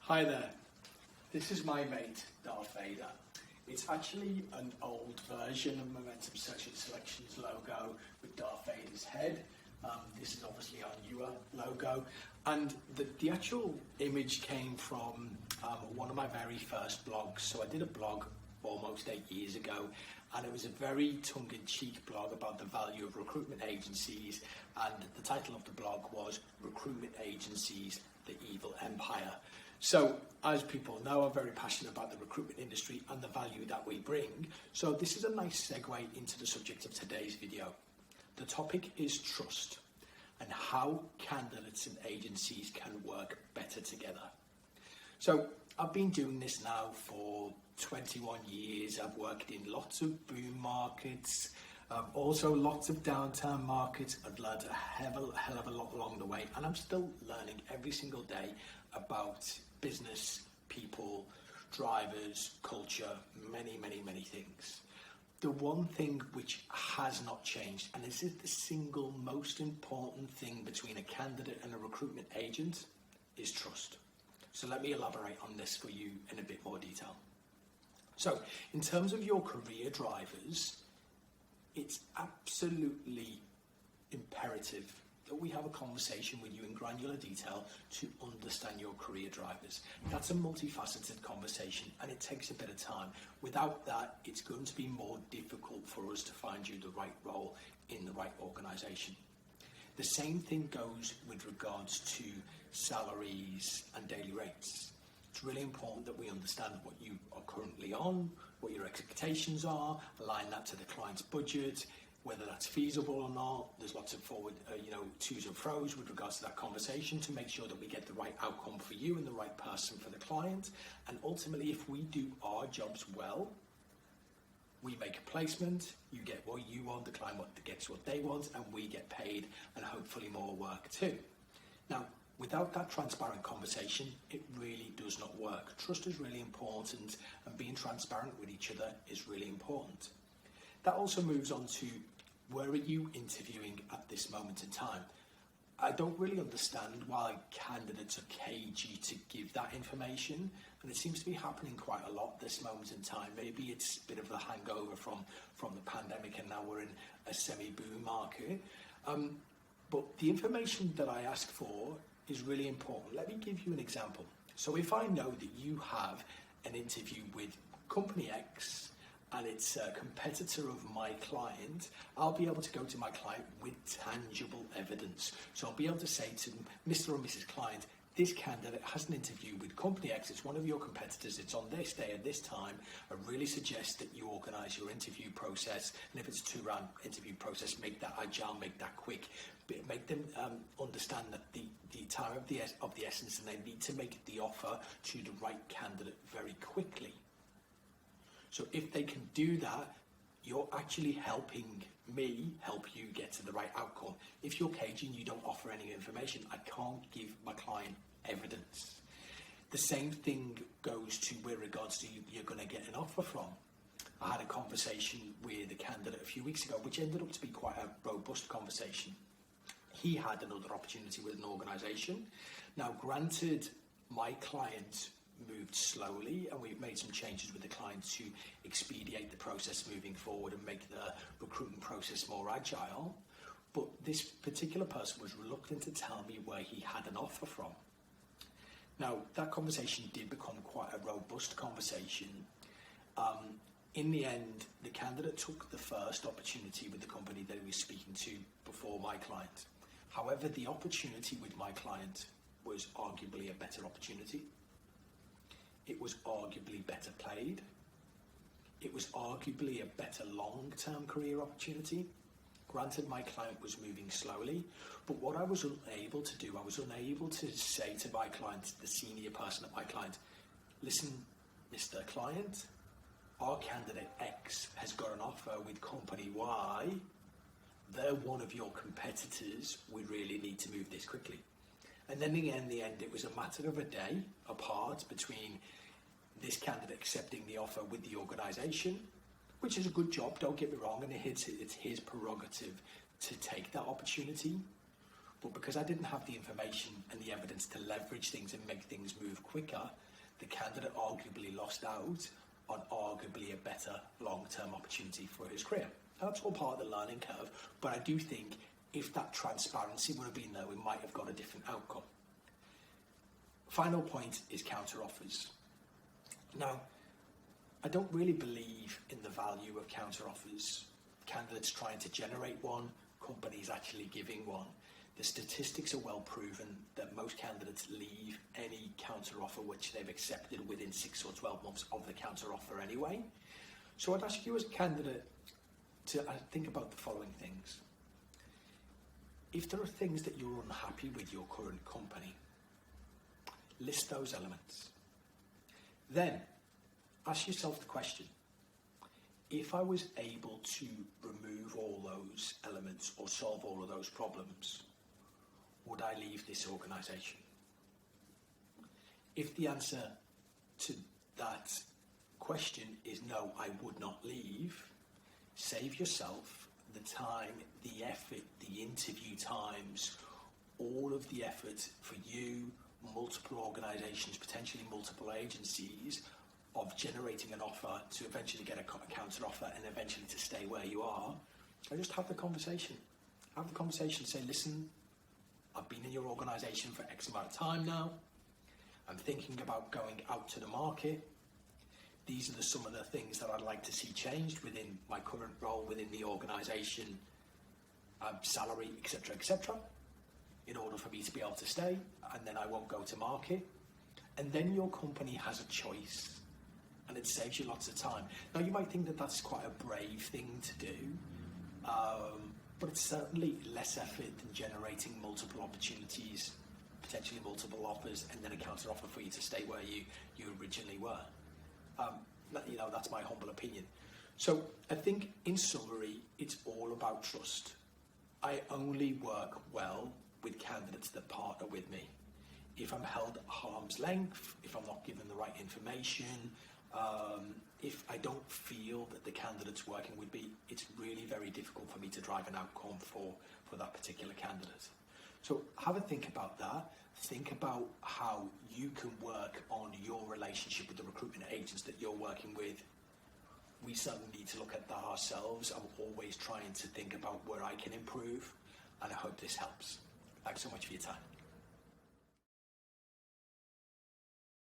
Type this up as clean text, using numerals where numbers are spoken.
Hi there, this is my mate Darth Vader. It's actually an old version of Momentum Search and Selections logo with Darth Vader's head. This is obviously our newer logo, and the actual image came from one of my very first blogs. So I did a blog almost 8 years ago, and it was a very tongue-in-cheek blog about the value of recruitment agencies, and the title of the blog was Recruitment Agencies, the Evil Empire. So, as people know, I'm very passionate about the recruitment industry and the value that we bring. So this is a nice segue into the subject of today's video. The topic is trust and how candidates and agencies can work better together. So I've been doing this now for 21 years. I've worked in lots of boom markets, also lots of downtown markets. I've learned a hell of a lot along the way, and I'm still learning every single day about business, people, drivers, culture, many things. The one thing which has not changed, and this is the single most important thing between a candidate and a recruitment agent, is trust. So let me elaborate on this for you in a bit more detail. So in terms of your career drivers, it's absolutely imperative that we have a conversation with you in granular detail to understand your career drivers. That's a multifaceted conversation, and it takes a bit of time. Without that, it's going to be more difficult for us to find you the right role in the right organisation. The same thing goes with regards to salaries and daily rates. It's really important that we understand what you are currently on, what your expectations are, align that to the client's budget, whether that's feasible or not. There's lots of forward, to's and fro's with regards to that conversation to make sure that we get the right outcome for you and the right person for the client. And ultimately, if we do our jobs well, we make a placement, you get what you want, the client gets what they want, and we get paid, and hopefully more work too. Now, without that transparent conversation, it really does not work. Trust is really important, and being transparent with each other is really important. That also moves on to, where are you interviewing at this moment in time? I don't really understand why candidates are cagey to give that information, and it seems to be happening quite a lot this moment in time. Maybe it's a bit of a hangover from the pandemic, and now we're in a semi-boom market. But the information that I ask for is really important. Let me give you an example. So if I know that you have an interview with company X, and it's a competitor of my client, I'll be able to go to my client with tangible evidence. So I'll be able to say to Mr. or Mrs. Client, this candidate has an interview with company X, it's one of your competitors, it's on this day at this time. I really suggest that you organise your interview process, and if it's a 2-round interview process, make that agile, make that quick, but make them understand that the time of the essence, and they need to make the offer to the right candidate very quickly. So if they can do that, you're actually helping me help you get to the right outcome. If you're cagey and you don't offer any information, I can't give my client evidence. The same thing goes to with regards to you're going to get an offer from. I had a conversation with a candidate a few weeks ago, which ended up to be quite a robust conversation. He had another opportunity with an organisation. Now, granted, my client moved slowly, and we've made some changes with the client to expedite the process moving forward and make the recruitment process more agile. But this particular person was reluctant to tell me where he had an offer from. Now, that conversation did become quite a robust conversation. In the end, the candidate took the first opportunity with the company that he was speaking to before my client. However, the opportunity with my client was arguably a better opportunity. It was arguably better paid. It was arguably a better long-term career opportunity. Granted, my client was moving slowly, but what I was unable to do, I was unable to say to my client, the senior person at my client, listen, Mr. Client, our candidate X has got an offer with company Y. They're one of your competitors. We really need to move this quickly. And then in the end, it was a matter of a day apart between this candidate accepting the offer with the organisation, which is a good job, don't get me wrong, and it's his prerogative to take that opportunity. But because I didn't have the information and the evidence to leverage things and make things move quickly, quicker, the candidate arguably lost out on arguably a better long-term opportunity for his career. That's all part of the learning curve, but I do think if that transparency would have been there, we might have got a different outcome. Final point is counter offers. Now, I don't really believe in the value of counter offers. Candidates trying to generate one, companies actually giving one. The statistics are well proven that most candidates leave any counter offer which they've accepted within 6 or 12 months of the counter offer anyway. So I'd ask you as a candidate to think about the following things. If there are things that you're unhappy with your current company, list those elements. Then ask yourself the question, if I was able to remove all those elements or solve all of those problems, would I leave this organisation? If the answer to that question is no, I would not leave, save yourself the time, the effort, the interview times, all of the effort for you, multiple organisations, potentially multiple agencies, of generating an offer to eventually get a counter offer and eventually to stay where you are. And just have the conversation. Have the conversation, say, listen, I've been in your organisation for X amount of time now. I'm thinking about going out to the market. These are some of the things that I'd like to see changed within my current role within the organisation, salary, etc., in order for me to be able to stay, and then I won't go to market. And then your company has a choice, and it saves you lots of time. Now, you might think that that's quite a brave thing to do, but it's certainly less effort than generating multiple opportunities, potentially multiple offers, and then a counter offer for you to stay where you originally were. That's my humble opinion. So I think in summary, it's all about trust. I only work well with candidates that partner with me. If I'm held at arm's length, if I'm not given the right information, if I don't feel that the candidate's working with me, it's really very difficult for me to drive an outcome for that particular candidate. So have a think about that. Think about how you can work on your relationship with the recruitment agents that you're working with. We certainly need to look at that ourselves. I'm always trying to think about where I can improve, and I hope this helps. Thanks so much for your time.